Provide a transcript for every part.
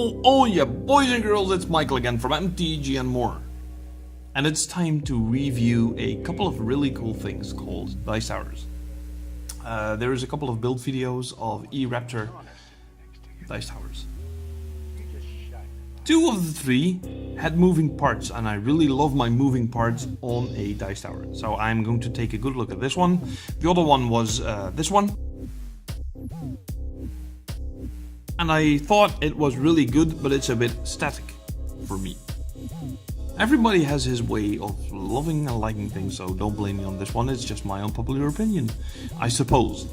Oh yeah, boys and girls, it's Michael again from MTG and more. And it's time to review a couple of really cool things called Dice Towers. There is a couple of build videos of e-raptor Dice Towers. Two of the three had moving parts, and I really love my moving parts on a Dice Tower. So I'm going to take a good look at this one. The other one was this one. And I thought it was really good, but it's a bit static for me. Everybody has his way of loving and liking things, so don't blame me on this one. It's just my unpopular opinion, I suppose.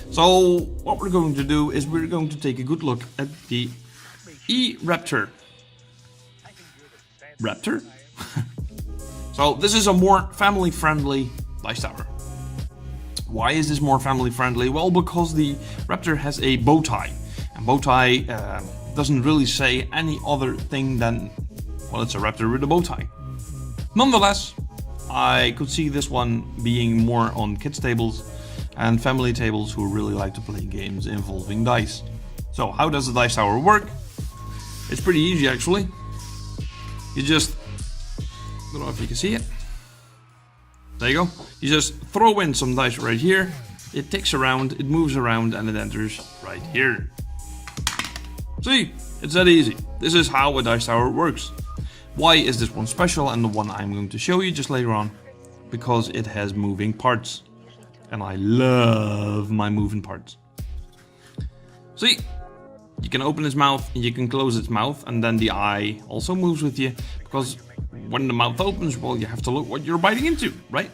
So what we're going to do is we're going to take a good look at the e-raptor. Raptor? So this is a more family-friendly Dice Tower. Why is this more family-friendly? Well, because the raptor has a bow tie. And bow tie doesn't really say any other thing than, well, it's a raptor with a bow tie. Nonetheless, I could see this one being more on kids' tables and family tables who really like to play games involving dice. So how does the Dice Tower work? It's pretty easy actually. You just, I don't know if you can see it. There you go. You just throw in some dice right here. It ticks around, it moves around, and it enters right here. See, it's that easy. This is how a Dice Tower works. Why is this one special and the one I'm going to show you just later on? Because it has moving parts. And I love my moving parts. See, you can open its mouth and you can close its mouth, and then the eye also moves with you. Because when the mouth opens, well, you have to look what you're biting into, right?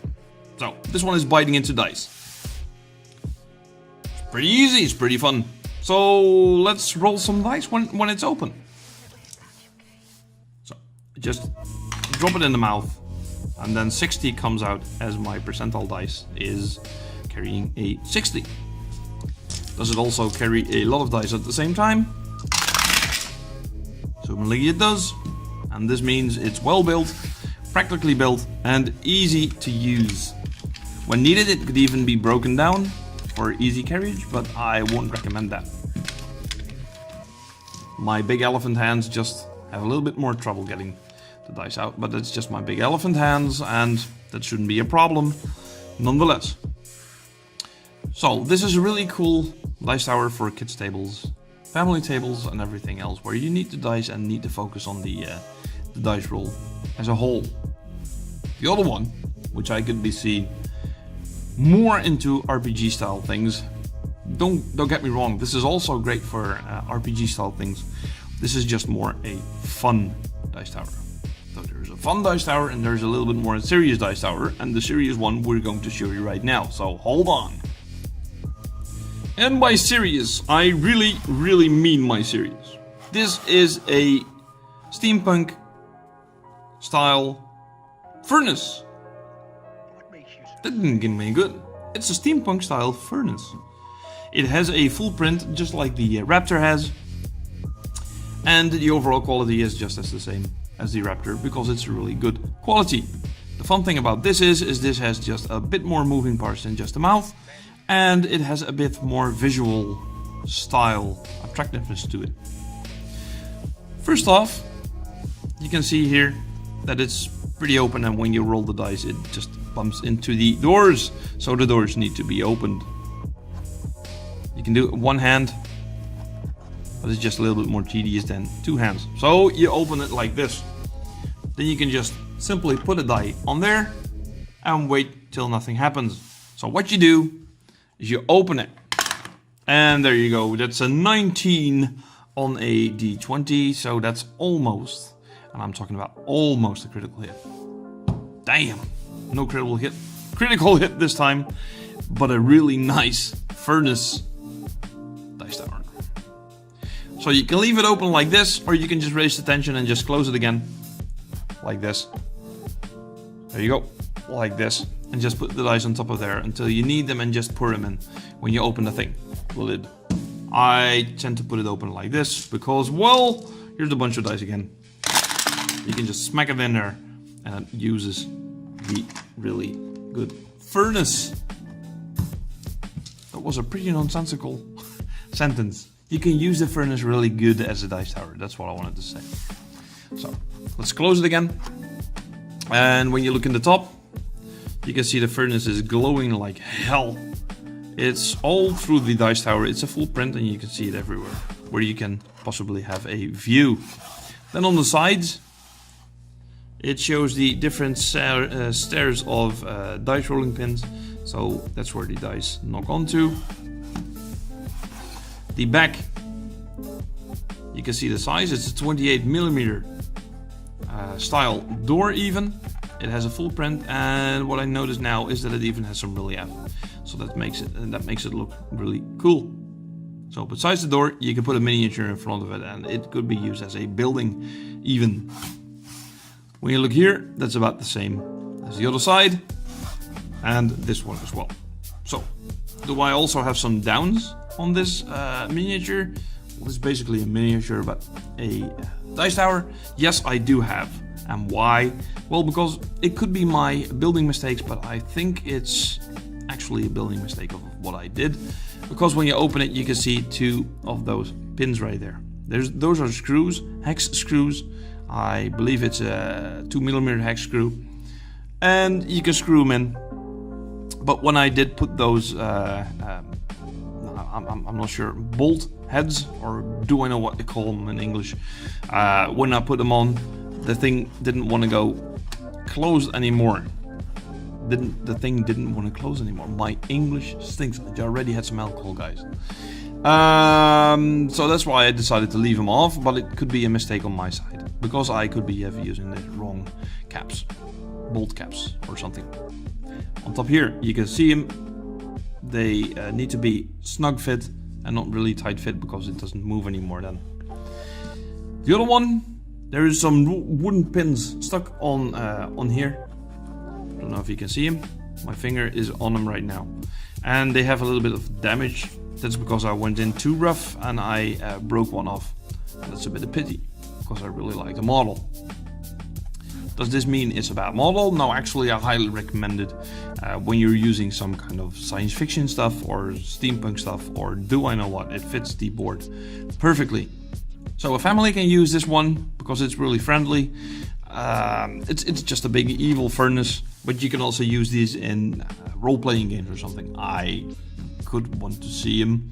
So, this one is biting into dice. It's pretty easy, it's pretty fun. So let's roll some dice when it's open. So just drop it in the mouth, and then 60 comes out as my percentile dice is carrying a 60. Does it also carry a lot of dice at the same time? Assumingly it does. And this means it's well built, practically built, and easy to use. When needed, it could even be broken down for easy carriage, but I won't recommend that. My big elephant hands just have a little bit more trouble getting the dice out, but it's just my big elephant hands, and that shouldn't be a problem nonetheless. So this is a really cool Dice Tower for kids tables, family tables, and everything else, where you need the dice and need to focus on the dice roll as a whole. The other one, which I could be seeing more into RPG style things. Don't get me wrong, this is also great for RPG style things. This is just more a fun Dice Tower. So there's a fun Dice Tower and there's a little bit more serious Dice Tower, and the serious one we're going to show you right now, so hold on. And by serious, I really mean my serious. This is a steampunk style furnace. That didn't get me good. It's a steampunk style furnace. It has a full print just like the raptor has. And the overall quality is just as the same as the raptor because it's really good quality. The fun thing about this is this has just a bit more moving parts than just the mouth. And it has a bit more visual style attractiveness to it. First off, you can see here that it's pretty open, and when you roll the dice it just bumps into the doors, so the doors need to be opened. You can do it with one hand, but it's just a little bit more tedious than two hands. So you open it like this. Then you can just simply put a die on there and wait till nothing happens. So what you do is you open it, and there you go. That's a 19 on a d20, so that's almost, and I'm talking about almost a critical hit. Damn, no critical hit this time, but a really nice furnace Dice Tower. So you can leave it open like this, or you can just raise the tension and just close it again, like this. There you go, like this, and just put the dice on top of there until you need them, and just pour them in when you open the thing, the lid. I tend to put it open like this because, well, here's a bunch of dice again. You can just smack it in there, and it uses the really good furnace. That was a pretty nonsensical sentence. you can use the furnace really good as a dice tower. That's what I wanted to say. So let's close it again. And when you look in the top, you can see the furnace is glowing like hell. It's all through the dice tower. It's a full print and you can see it everywhere, where you can possibly have a view. Then on the sides, it shows the different stairs of dice rolling pins. So that's where the dice knock onto. The back, you can see the size. It's a 28mm style door even. It has a full print, and what I notice now is that it even has some relief. So that makes it look really cool. So besides the door, you can put a miniature in front of it, and it could be used as a building even. When you look here, that's about the same as the other side, and this one as well. So, do I also have some downs on this miniature? Well, it's basically a miniature, but a dice tower. Yes, I do have. And why? Well, because it could be my building mistakes, but I think it's actually a building mistake of what I did. Because when you open it, you can see two of those pins right there. Those are screws, hex screws. I believe it's a 2mm hex screw. And you can screw them in. But when I did put those, I'm not sure, bolt heads, or do I know what they call them in English? When I put them on, the thing didn't want to go closed anymore. The thing didn't want to close anymore. My English stinks. I already had some alcohol, guys. So that's why I decided to leave them off, but it could be a mistake on my side, because I could be using the wrong caps, bolt caps or something. On top here, you can see them. They need to be snug fit and not really tight fit, because it doesn't move anymore then. The other one, there is some wooden pins stuck on here. I don't know if you can see them. My finger is on them right now. And they have a little bit of damage. That's because I went in too rough and I broke one off. And that's a bit of pity, because I really like the model. Does this mean it's a bad model? No, actually I highly recommend it when you're using some kind of science fiction stuff or steampunk stuff, or do I know what. It fits the board perfectly. So a family can use this one because it's really friendly. It's just a big evil furnace, but you can also use these in role-playing games or something. I could want to see them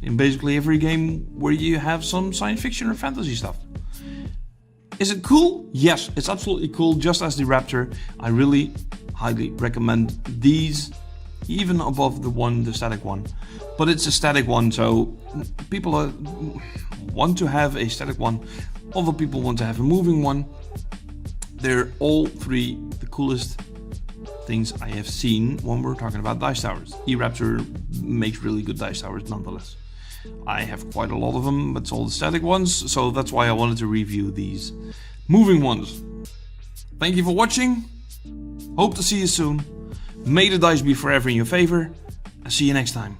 in basically every game where you have some science fiction or fantasy stuff. Is it cool? Yes, it's absolutely cool, just as the Raptor. I really highly recommend these, even above the static one. But it's a static one, so people want to have a static one. Other people want to have a moving one. They're all three the coolest things I have seen when we're talking about dice towers. E-raptor makes really good dice towers nonetheless. I have quite a lot of them, but it's all the static ones, so that's why I wanted to review these moving ones. Thank you for watching. Hope to see you soon. May the dice be forever in your favor. I'll see you next time.